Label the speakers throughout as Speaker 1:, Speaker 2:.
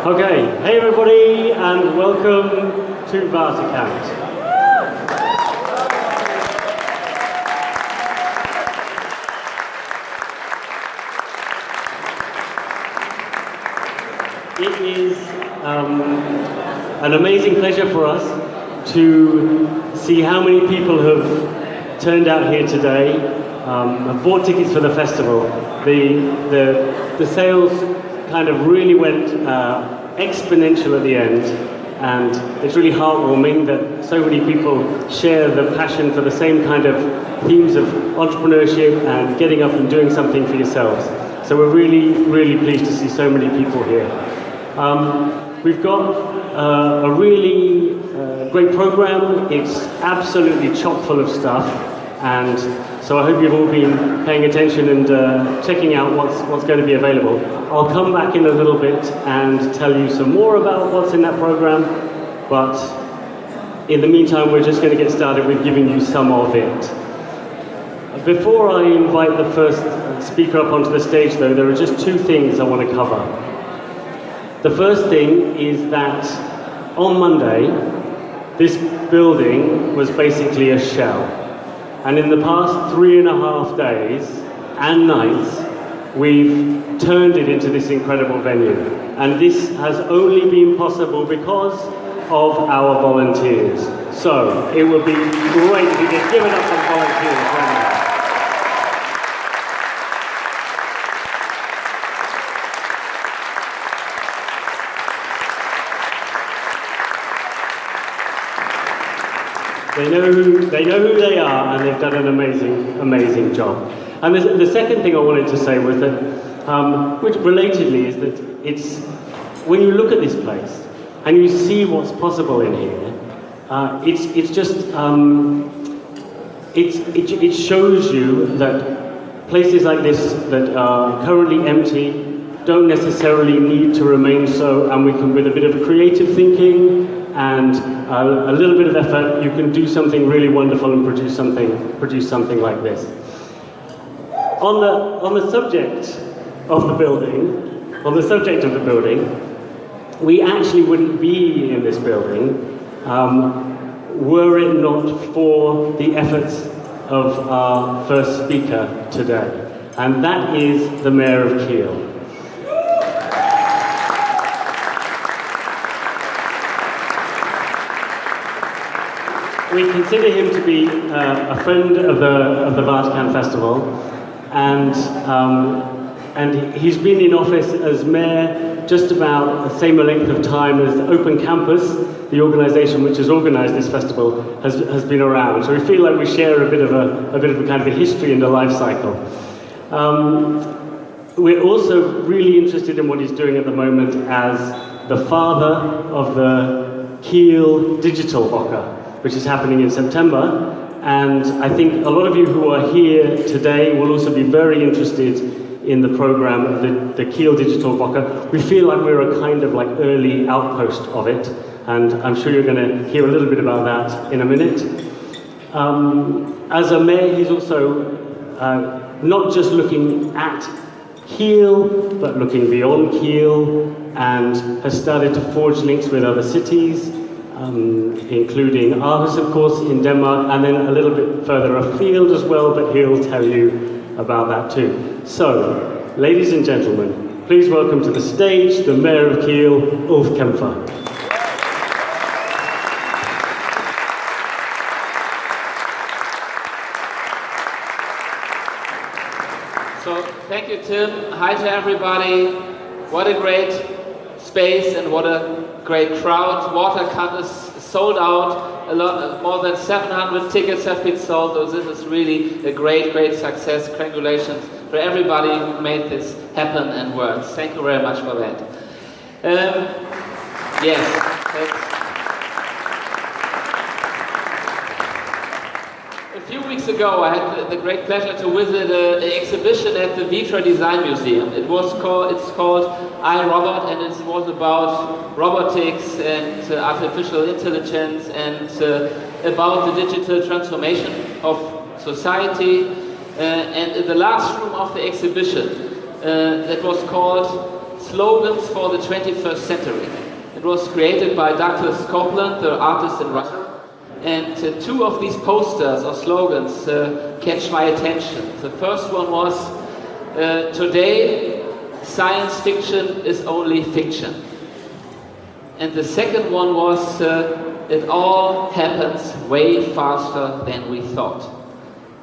Speaker 1: Okay, hey everybody, and welcome to Waterkant. It is an amazing pleasure for us to see how many people have turned out here today, have bought tickets for the festival. The sales kind of really went exponential at the end, and it's really heartwarming that so many people share the passion for the same kind of themes of entrepreneurship and getting up and doing something for yourselves. So we're really pleased to see so many people here. We've got a really great program. It's absolutely chock full of stuff, and so I hope you've all been paying attention and checking out what's going to be available. I'll come back in a little bit and tell you some more about what's in that program, but in the meantime we're just going to get started with giving you some of it. Before I invite the first speaker up onto the stage though, there are just two things I want to cover. The first thing is that on Monday, this building was basically a shell. And in the past 3.5 days and nights, we've turned it into this incredible venue. And this has only been possible because of our volunteers. So it would be great if you could give it up for volunteers right now. They know who they are, and they've done an amazing job. And the second thing I wanted to say was that, which relatedly is that it's, when you look at this place and you see what's possible in here, it shows you that places like this that are currently empty don't necessarily need to remain so, and we can, with a bit of creative thinking and a little bit of effort, you can do something really wonderful and produce something like this. On the subject of the building, we actually wouldn't be in this building were it not for the efforts of our first speaker today, and that is the Mayor of Kiel. We consider him to be a friend of the Waterkant Festival, and he's been in office as mayor just about the same length of time as Open Campus, the organisation which has organised this festival, has been around. So we feel like we share a bit of a kind of a history in the life cycle. We're also really interested in what he's doing at the moment as the father of the KIEL Digital Woche, which is happening in September, and I think a lot of you who are here today will also be very interested in the program, the KIEL Digital Woche. We feel like we're a kind of like early outpost of it, and I'm sure you're going to hear a little bit about that in a minute. As a mayor, he's also not just looking at Kiel, but looking beyond Kiel, and has started to forge links with other cities, including Aarhus, of course, in Denmark, and then a little bit further afield as well, but he'll tell you about that too. So, ladies and gentlemen, please welcome to the stage the Mayor of Kiel, Kämpfer.
Speaker 2: So, thank you, Tim. Hi to everybody. What a great space and what a great crowd. Waterkant is sold out. More than 700 tickets have been sold. So this is really a great success. Congratulations for everybody who made this happen and work. Thank you very much for that. Yes. A few weeks ago, I had the great pleasure to visit an exhibition at the Vitra Design Museum. It's called I, Robot, and it was about robotics and artificial intelligence and about the digital transformation of society. And in the last room of the exhibition, that was called Slogans for the 21st Century. It was created by Douglas Copeland, the artist and writer. And two of these posters or slogans catch my attention. The first one was, today science fiction is only fiction. And the second one was, it all happens way faster than we thought.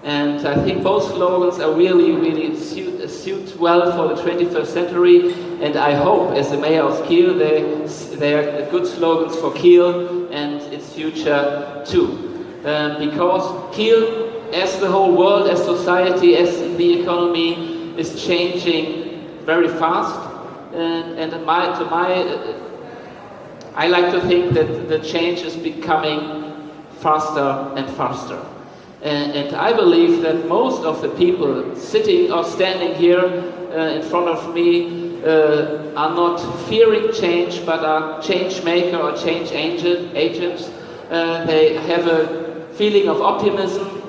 Speaker 2: And I think both slogans are really suit well for the 21st century. And I hope, as the mayor of Kiel, they are good slogans for Kiel and its future too. Because Kiel, as the whole world, as society, as the economy, is changing very fast. I like to think that the change is becoming faster and faster. And I believe that most of the people sitting or standing here in front of me are not fearing change, but are change maker or change agents. They have a feeling of optimism.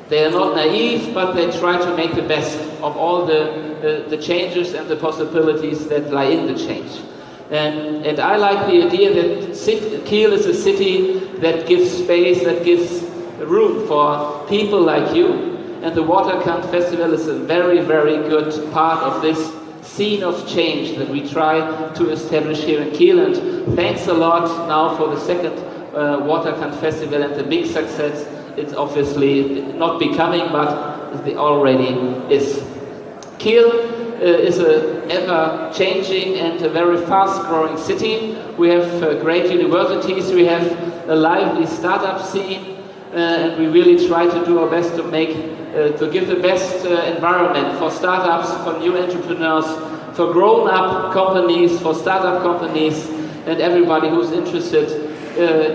Speaker 2: They are not naive, but they try to make the best of all the changes and the possibilities that lie in the change. And I like the idea that Kiel is a city that gives space, that gives room for people like you, and the Waterkant Festival is a very good part of this scene of change that we try to establish here in Kiel. And thanks a lot now for the second Waterkant Festival and the big success it's obviously not becoming, but it already is. Kiel is an ever-changing and a very fast-growing city. We have great universities, we have a lively startup scene, and we really try to do our best to give the best environment for startups, for new entrepreneurs, for grown-up companies, for startup companies, and everybody who's interested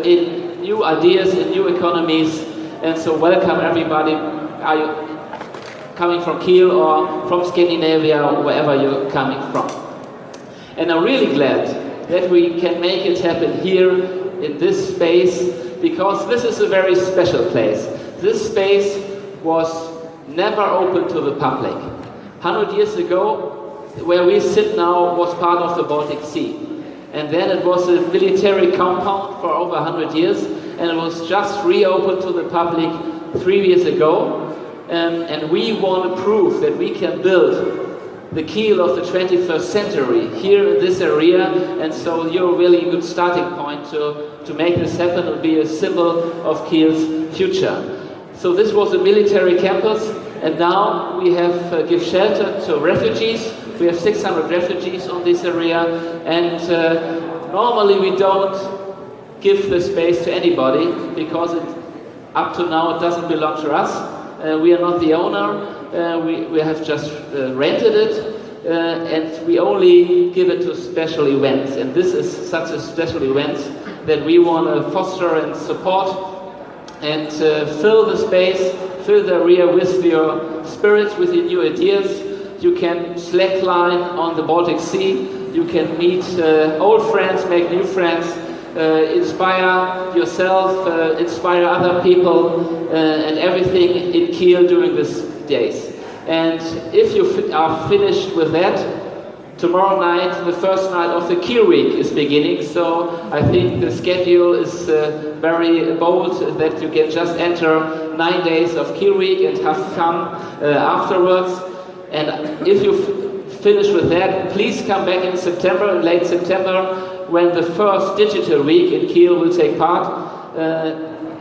Speaker 2: in new ideas, in new economies. And so welcome everybody. Are you coming from Kiel or from Scandinavia or wherever you're coming from? And I'm really glad that we can make it happen here in this space, because this is a very special place. This space was never open to the public. 100 years ago, where we sit now was part of the Baltic Sea. And then it was a military compound for over 100 years, and it was just reopened to the public 3 years ago. And we want to prove that we can build the Kiel of the 21st century here in this area, and so you're a really good starting point to make this happen and be a symbol of Kiel's future. So this was a military campus, and now we have give shelter to refugees. We have 600 refugees on this area, and normally we don't give the space to anybody, because up to now it doesn't belong to us. We are not the owner. We have just rented it, and we only give it to special events. And this is such a special event that we want to foster and support, and fill the space, fill the area with your spirits, with your new ideas. You can slackline on the Baltic Sea. You can meet old friends, make new friends, inspire yourself, inspire other people, and everything in Kiel during these days. And if you are finished with that, tomorrow night, the first night of the Kiel Week is beginning. So I think the schedule is very bold, that you can just enter 9 days of Kiel Week and have fun afterwards. And if you finish with that, please come back in September, late September, when the first digital week in Kiel will take part.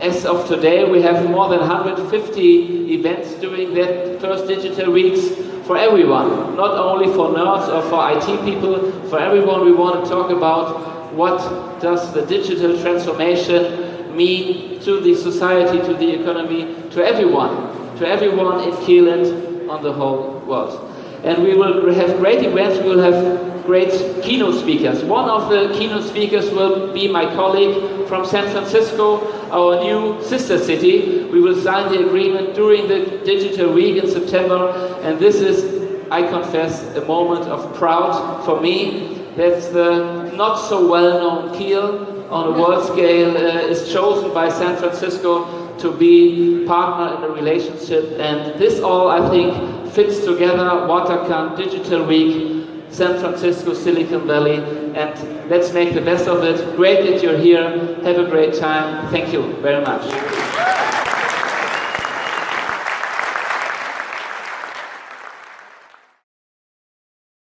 Speaker 2: As of today, we have more than 150 events during that first digital weeks for everyone, not only for nerds or for IT people. For everyone, we want to talk about what does the digital transformation mean to the society, to the economy, to everyone in Kiel and on the whole world. And we will have great events. We will have great keynote speakers. One of the keynote speakers will be my colleague from San Francisco, our new sister city. We will sign the agreement during the digital week in September, and this is, I confess, a moment of pride for me that the not so well-known Kiel on a world scale is chosen by San Francisco to be partner in a relationship. And this all, I think, fits together. Waterkant Digital Week, San Francisco, Silicon Valley, and let's make the best of it. Great that you're here. Have a great time. Thank you very much.